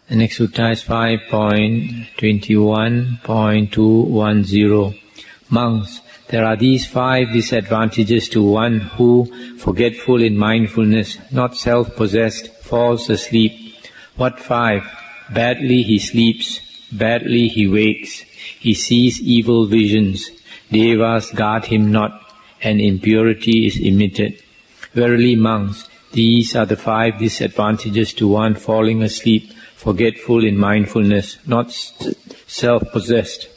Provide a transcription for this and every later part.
The next sutta is 5.21.210. Monks, there are these 5 disadvantages to one who, forgetful in mindfulness, not self-possessed, falls asleep. What 5? Badly he sleeps, badly he wakes, he sees evil visions, devas guard him not, and impurity is emitted. Verily, monks, these are the 5 disadvantages to one falling asleep, forgetful in mindfulness, not self-possessed.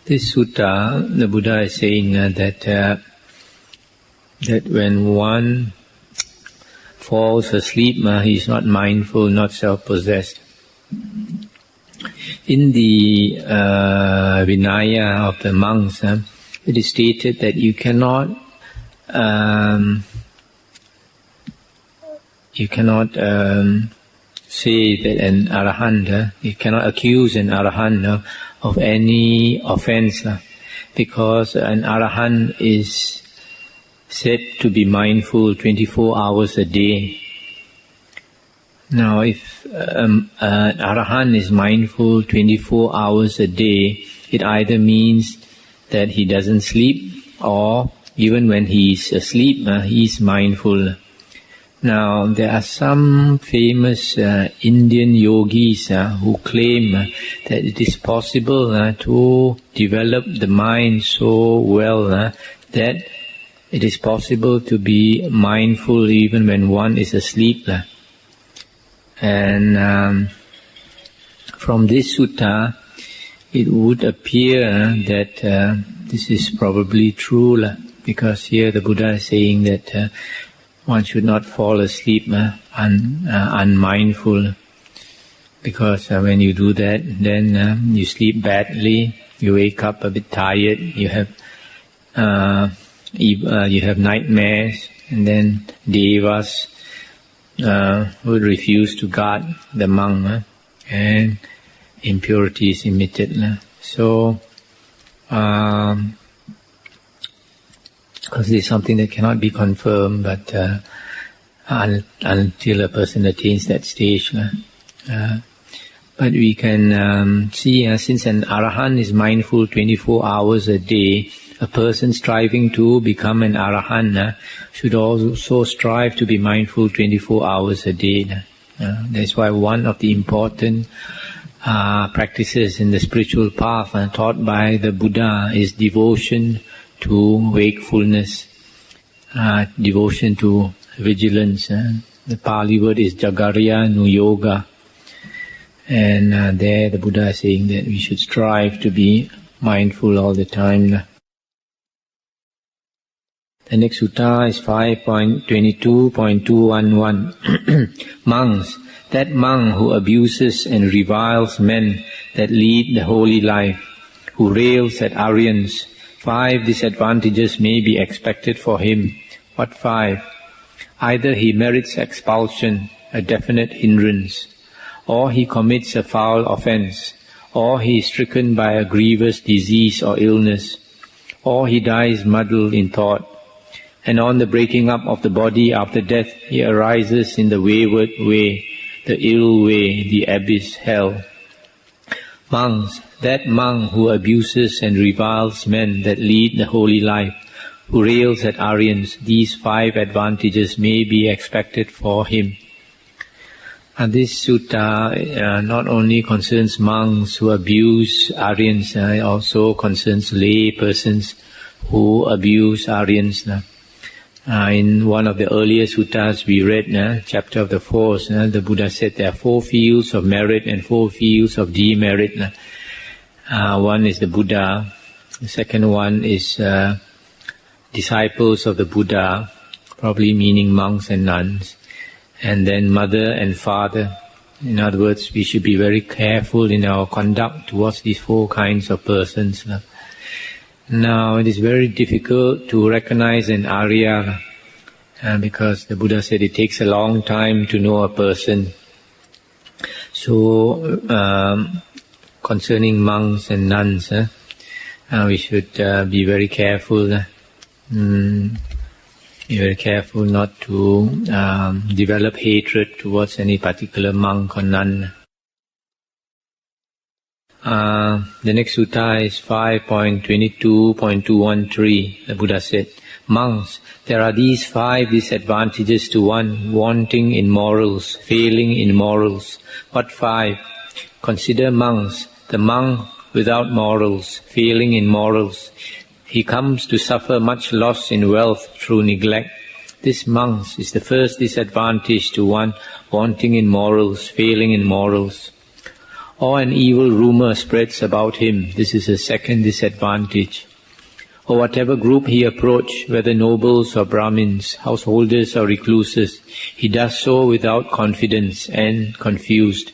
This sutta, the Buddha is saying that when one falls asleep, he is not mindful, not self-possessed. In the Vinaya of the monks, it is stated that you cannot say that an arahant, you cannot accuse an arahant of any offense, because an arahant is said to be mindful 24 hours a day. Now, if an arahant is mindful 24 hours a day, it either means that he doesn't sleep, or even when he is asleep, he is mindful. Now, there are some famous Indian yogis who claim that it is possible to develop the mind so well that it is possible to be mindful even when one is asleep. And from this sutta, it would appear that this is probably true, because here the Buddha is saying that one should not fall asleep unmindful, because when you do that, then you sleep badly, you wake up a bit tired, you have nightmares, and then devas would refuse to guard the monk, and impurity is emitted. So, because this is something that cannot be confirmed, but until a person attains that stage. But we can see, since an arahant is mindful 24 hours a day, a person striving to become an arahant should also strive to be mindful 24 hours a day. That's why one of the important practices in the spiritual path taught by the Buddha is devotion to wakefulness, devotion to vigilance. The Pali word is Jagarya Nuyoga. And there the Buddha is saying that we should strive to be mindful all the time. The next sutta is 5.22.211. Monks, that monk who abuses and reviles men that lead the holy life, who rails at Aryans, 5 disadvantages may be expected for him. What 5? Either he merits expulsion, a definite hindrance, or he commits a foul offense, or he is stricken by a grievous disease or illness, or he dies muddled in thought, and on the breaking up of the body after death he arises in the wayward way, the ill way, the abyss, hell. Monks, that monk who abuses and reviles men that lead the holy life, who rails at Aryans, these 5 advantages may be expected for him. And this sutta not only concerns monks who abuse Aryans, it also concerns lay persons who abuse Aryans. In one of the earlier suttas we read, chapter of the 4th, the Buddha said there are 4 fields of merit and 4 fields of demerit. One is the Buddha, the second one is disciples of the Buddha, probably meaning monks and nuns, and then mother and father. In other words, we should be very careful in our conduct towards these 4 kinds of persons. Now, it is very difficult to recognize an Arya because the Buddha said it takes a long time to know a person. So, concerning monks and nuns, we should be very careful. Be very careful not to develop hatred towards any particular monk or nun. The next sutta is 5.22.213. The Buddha said, "Monks, there are these 5 disadvantages to one wanting in morals, failing in morals." What 5? Consider monks. The monk without morals, failing in morals, he comes to suffer much loss in wealth through neglect. This, monks, is the first disadvantage to one wanting in morals, failing in morals. Or an evil rumor spreads about him. This is a second disadvantage. Or whatever group he approach, whether nobles or Brahmins, householders or recluses, he does so without confidence and confused.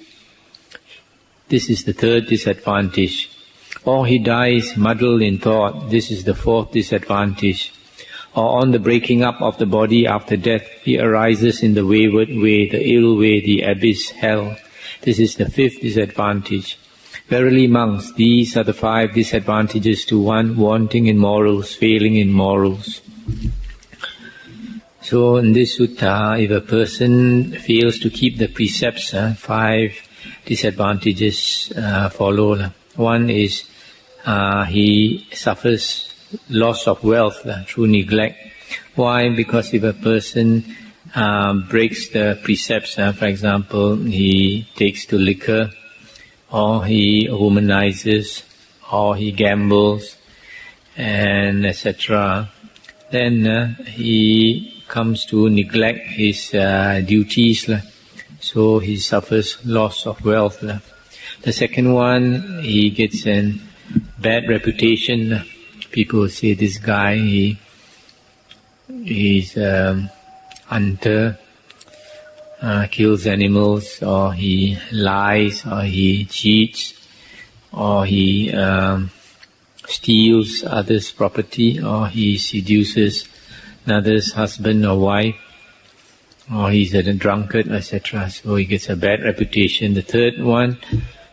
This is the third disadvantage. Or he dies muddled in thought. This is the fourth disadvantage. Or on the breaking up of the body after death, he arises in the wayward way, the ill way, the abyss, hell. This is the fifth disadvantage. Verily, monks, these are the 5 disadvantages to one wanting in morals, failing in morals. So in this sutta, if a person fails to keep the precepts, 5 disadvantages follow. One is he suffers loss of wealth through neglect. Why? Because if a person breaks the precepts, for example, he takes to liquor, or he womanizes, or he gambles, and etc., then he comes to neglect his duties, so he suffers loss of wealth. The second one, he gets a bad reputation. People say this guy, he's hunter, kills animals, or he lies, or he cheats, or he steals others' property, or he seduces another's husband or wife, or he's a drunkard, etc. So he gets a bad reputation. The third one,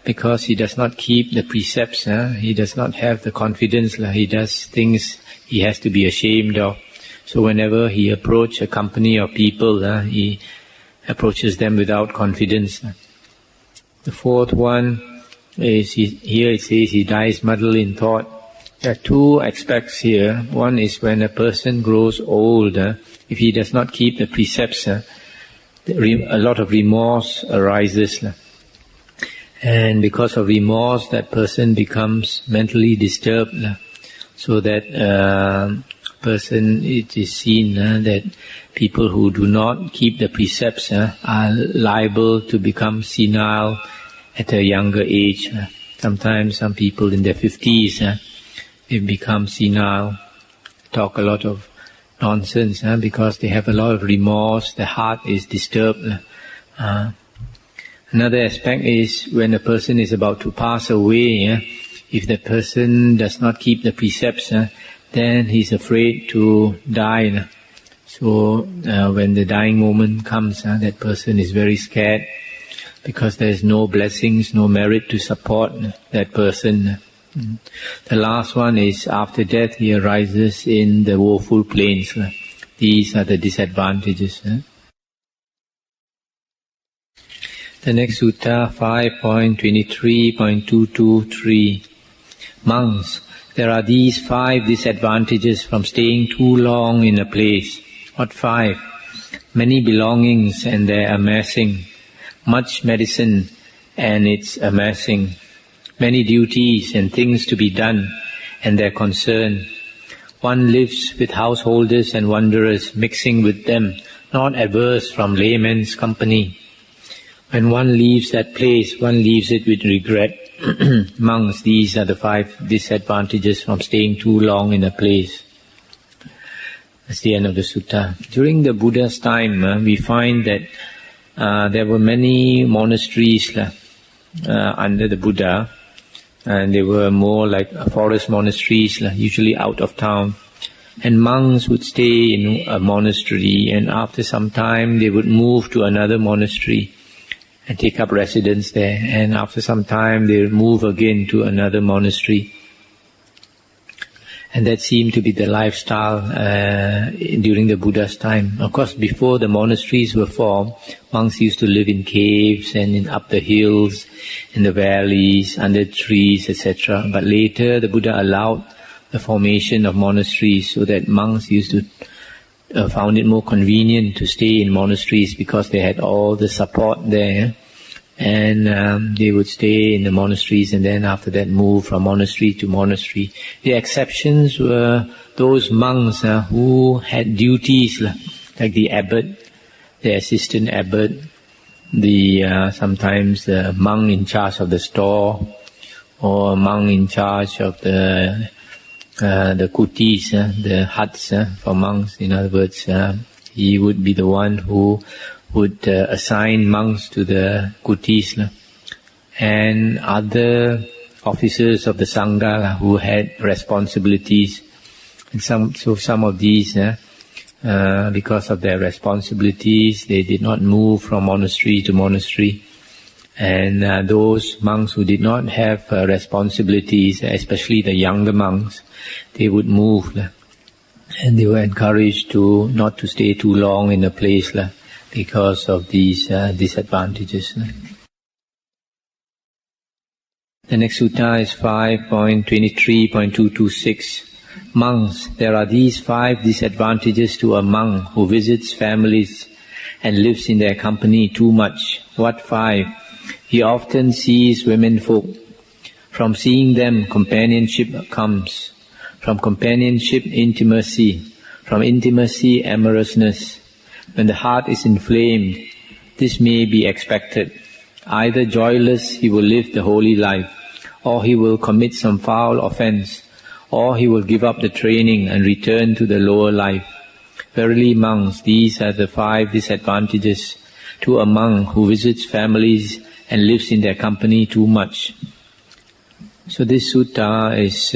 because he does not keep the precepts, he does not have the confidence, he does things he has to be ashamed of. So whenever he approaches a company of people, he approaches them without confidence. The fourth one is, here it says he dies muddled in thought. There are 2 aspects here. One is when a person grows old, if he does not keep the precepts, a lot of remorse arises. And because of remorse, that person becomes mentally disturbed. So that person, it is seen that people who do not keep the precepts are liable to become senile at a younger age. Sometimes some people in their 50s, they become senile, talk a lot of nonsense because they have a lot of remorse, the heart is disturbed. Another aspect is when a person is about to pass away, if the person does not keep the precepts, then he's afraid to die. So when the dying moment comes, that person is very scared because there is no blessings, no merit to support that person. The last one is after death he arises in the woeful plains. These are the disadvantages. The next sutta, 5.23.223. Monks, there are these 5 disadvantages from staying too long in a place. What 5? Many belongings and their amassing, much medicine and its amassing, many duties and things to be done and their concern. One lives with householders and wanderers, mixing with them, not averse from laymen's company. When one leaves that place, one leaves it with regret. Monks, these are the 5 disadvantages from staying too long in a place. That's the end of the sutta. During the Buddha's time, we find that there were many monasteries under the Buddha, and they were more like forest monasteries, usually out of town. And monks would stay in a monastery, and after some time they would move to another monastery and take up residence there, and after some time they move again to another monastery. And that seemed to be the lifestyle during the Buddha's time. Of course, before the monasteries were formed, monks used to live in caves and up the hills, in the valleys, under trees, etc. But later, the Buddha allowed the formation of monasteries so that monks used to found it more convenient to stay in monasteries because they had all the support there. And they would stay in the monasteries and then after that move from monastery to monastery. The exceptions were those monks who had duties like the abbot, the assistant abbot, sometimes the monk in charge of the store, or a monk in charge of the kutis, the huts for monks. In other words, he would be the one who would assign monks to the kutis, and other officers of the Sangha who had responsibilities. And some of these, because of their responsibilities, they did not move from monastery to monastery. And those monks who did not have responsibilities, especially the younger monks, they would move, and they were encouraged not to stay too long in a place because of these disadvantages. The next sutta is 5.23.226. Monks, there are these 5 disadvantages to a monk who visits families and lives in their company too much. What 5? He often sees women folk. From seeing them, companionship comes. From companionship, intimacy. From intimacy, amorousness. When the heart is inflamed, this may be expected. Either joyless he will live the holy life, or he will commit some foul offense, or he will give up the training and return to the lower life. Verily, monks, these are the 5 disadvantages to a monk who visits families and lives in their company too much. So this sutta is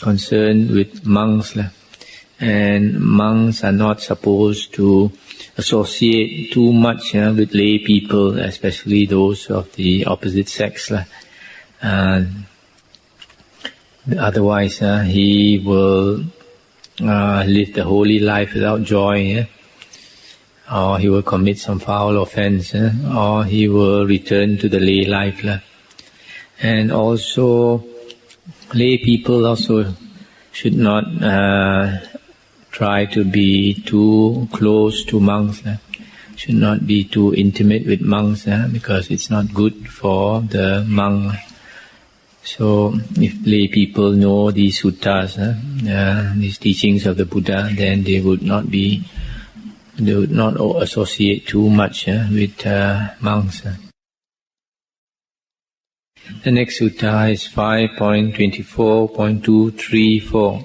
concerned with monks. And monks are not supposed to associate too much with lay people, especially those of the opposite sex. Otherwise, he will live the holy life without joy, or he will commit some foul offense, or he will return to the lay life. And also, lay people also should not try to be too close to monks, should not be too intimate with monks, because it's not good for the monk. So if lay people know these suttas, these teachings of the Buddha, then they would not associate too much with monks. The next sutta is 5.24.234.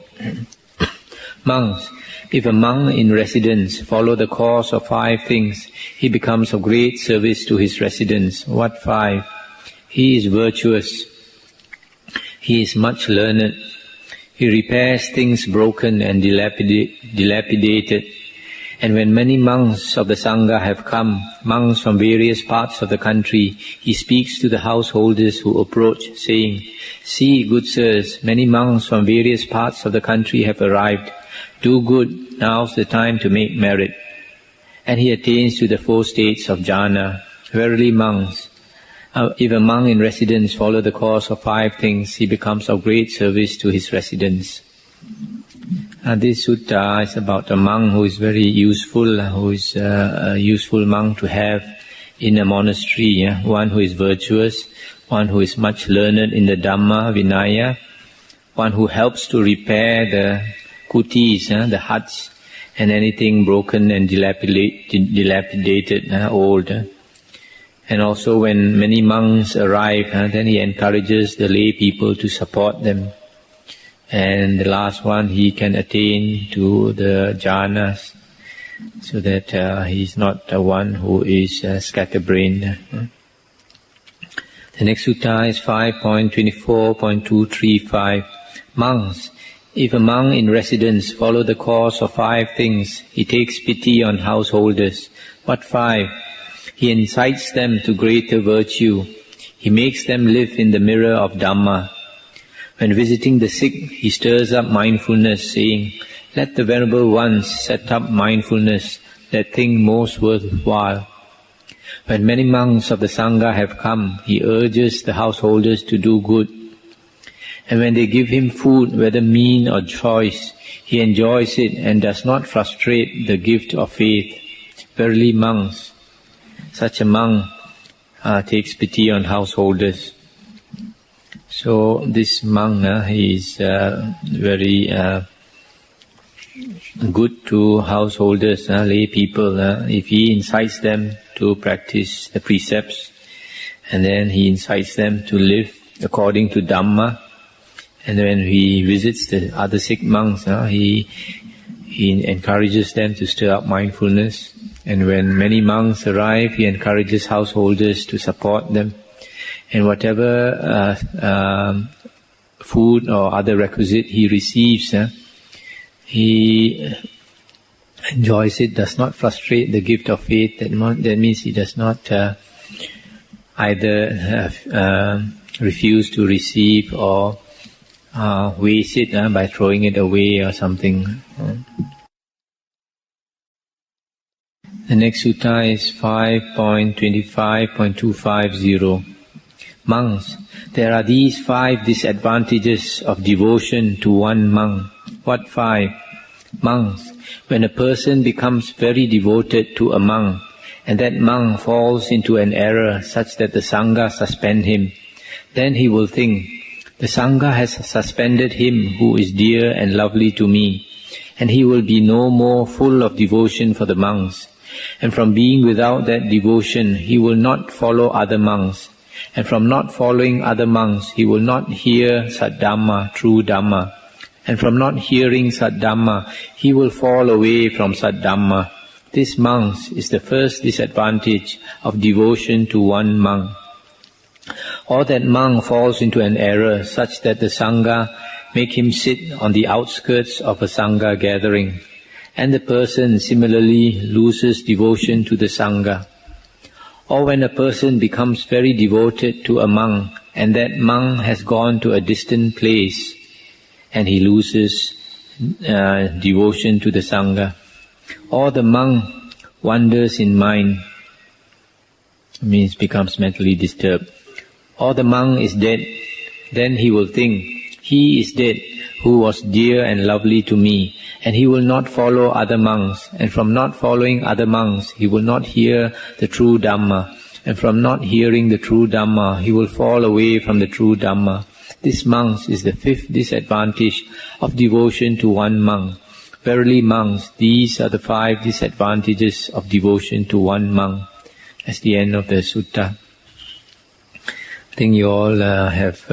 Monks, if a monk in residence follow the course of 5 things, he becomes of great service to his residence. What 5? He is virtuous. He is much learned. He repairs things broken and dilapidated. And when many monks of the Sangha have come, monks from various parts of the country, he speaks to the householders who approach, saying, "See, good sirs, many monks from various parts of the country have arrived. Do good, now's the time to make merit." And he attains to the 4 states of jhana. Verily, monks, if a monk in residence follow the course of 5 things, he becomes of great service to his residence. This sutta is about a monk who is very useful, who is a useful monk to have in a monastery, one who is virtuous, one who is much learned in the Dhamma, Vinaya, one who helps to repair the kutis, the huts, and anything broken and dilapidated, old. And also when many monks arrive, then he encourages the lay people to support them. And the last one, he can attain to the jhanas, so that he is not the one who is scatterbrained. The next sutta is 5.24.235. Monks, if a monk in residence follow the course of 5 things, he takes pity on householders. What 5? He incites them to greater virtue. He makes them live in the mirror of Dhamma. When visiting the sick, he stirs up mindfulness, saying, "Let the Venerable Ones set up mindfulness, that thing most worthwhile." When many monks of the Sangha have come, he urges the householders to do good. And when they give him food, whether mean or choice, he enjoys it and does not frustrate the gift of faith. Verily, monks, such a monk takes pity on householders. So this monk, he is very good to householders, lay people. If he incites them to practice the precepts, and then he incites them to live according to Dhamma, and when he visits the other sick monks, he encourages them to stir up mindfulness. And when many monks arrive, he encourages householders to support them. And whatever food or other requisite he receives, he enjoys it, does not frustrate the gift of faith. That means he does not either refuse to receive or waste it by throwing it away or something. The next sutta is 5.25.250. Monks, there are these 5 disadvantages of devotion to one monk. What 5? Monks, when a person becomes very devoted to a monk, and that monk falls into an error such that the Sangha suspend him, then he will think, the Sangha has suspended him who is dear and lovely to me, and he will be no more full of devotion for the monks. And from being without that devotion, he will not follow other monks. And from not following other monks, he will not hear Sat Dhamma, true Dhamma. And from not hearing Sat Dhamma, he will fall away from Sat Dhamma. This, monks, is the first disadvantage of devotion to one monk. Or that monk falls into an error such that the Sangha make him sit on the outskirts of a Sangha gathering, and the person similarly loses devotion to the Sangha. Or when a person becomes very devoted to a monk, and that monk has gone to a distant place, and he loses devotion to the Sangha. Or the monk wanders in mind, means becomes mentally disturbed. Or the monk is dead, then he will think, he is dead who was dear and lovely to me, and he will not follow other monks, and from not following other monks, he will not hear the true Dhamma, and from not hearing the true Dhamma, he will fall away from the true Dhamma. This, monks, is the 5th disadvantage of devotion to one monk. Verily, monks, these are the 5 disadvantages of devotion to one monk. That's the end of the sutta. I think you all have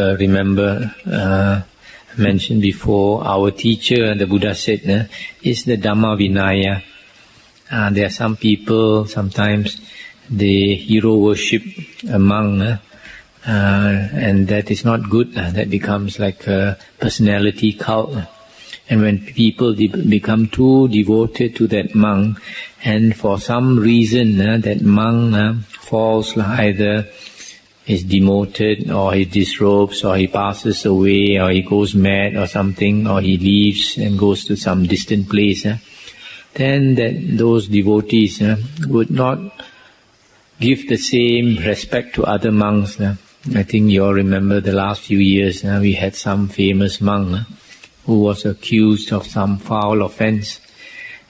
mentioned before, our teacher, the Buddha said, is the Dhamma Vinaya. There are some people, sometimes they hero worship a monk, and that is not good. That becomes like a personality cult. And when people become too devoted to that monk, and for some reason that monk falls, either is demoted, or he disrobes, or he passes away, or he goes mad or something, or he leaves and goes to some distant place, then those devotees would not give the same respect to other monks. I think you all remember the last few years we had some famous monk who was accused of some foul offense,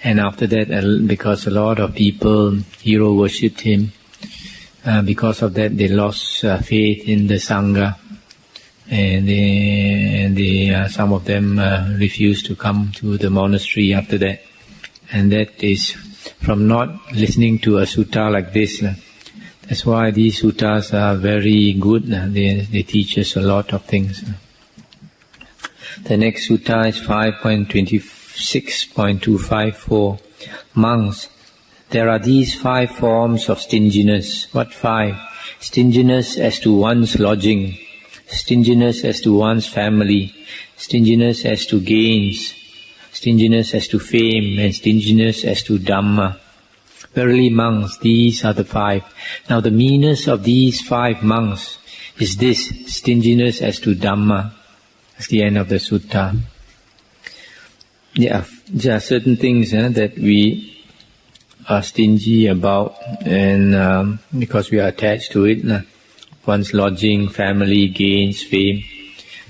and after that, because a lot of people hero worshipped him, because of that they lost faith in the Sangha, and some of them refused to come to the monastery after that. And that is from not listening to a sutta like this. That's why these suttas are very good. They teach us a lot of things. The next sutta is 5.26.254. Monks, there are these 5 forms of stinginess. What 5? Stinginess as to one's lodging, stinginess as to one's family, stinginess as to gains, stinginess as to fame, and stinginess as to Dhamma. Verily, monks, these are the 5. Now the meanness of these 5 monks is this: stinginess as to Dhamma. That's the end of the sutta. Yeah, there are certain things that we are stingy about, and because we are attached to it. One's lodging, family, gains, fame.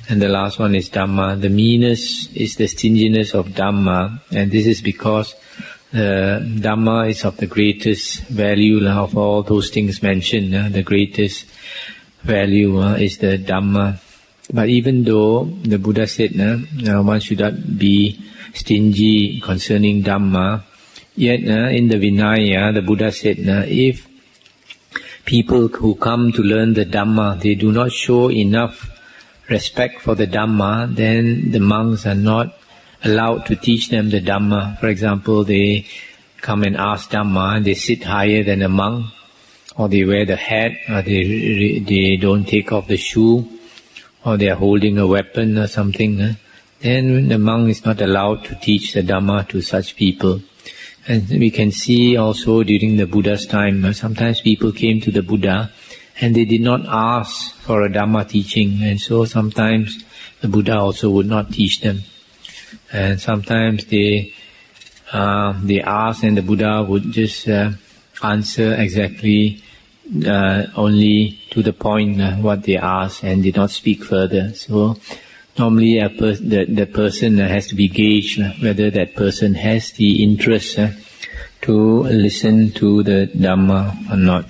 And the last one is Dhamma. The meanness is the stinginess of Dhamma, and this is because Dhamma is of the greatest value of all those things mentioned. The greatest value is the Dhamma. But even though the Buddha said one should not be stingy concerning Dhamma, yet in the Vinaya the Buddha said if people who come to learn the Dhamma, they do not show enough respect for the Dhamma, then the monks are not allowed to teach them the Dhamma. For example, they come and ask Dhamma, and they sit higher than a monk, or they wear the hat, or they don't take off the shoe, or they are holding a weapon or something. Then the monk is not allowed to teach the Dhamma to such people. And we can see also during the Buddha's time, sometimes people came to the Buddha and they did not ask for a Dhamma teaching, and so sometimes the Buddha also would not teach them. And sometimes they asked and the Buddha would just answer exactly only to the point what they asked and did not speak further. So normally the person has to be gauged whether that person has the interest to listen to the Dhamma or not.